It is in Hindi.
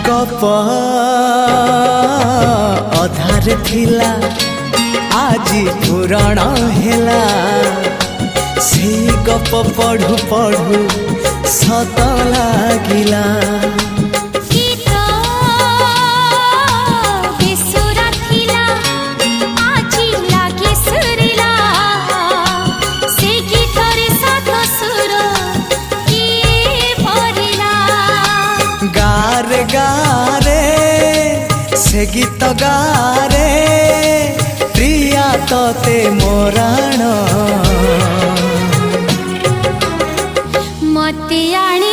गप अधार थिला आजी पुराण हेला से गप पढ़ु पढ़ु सत लागिला। गारे गारे से गीत गारे प्रिया तोते मोराण मते आने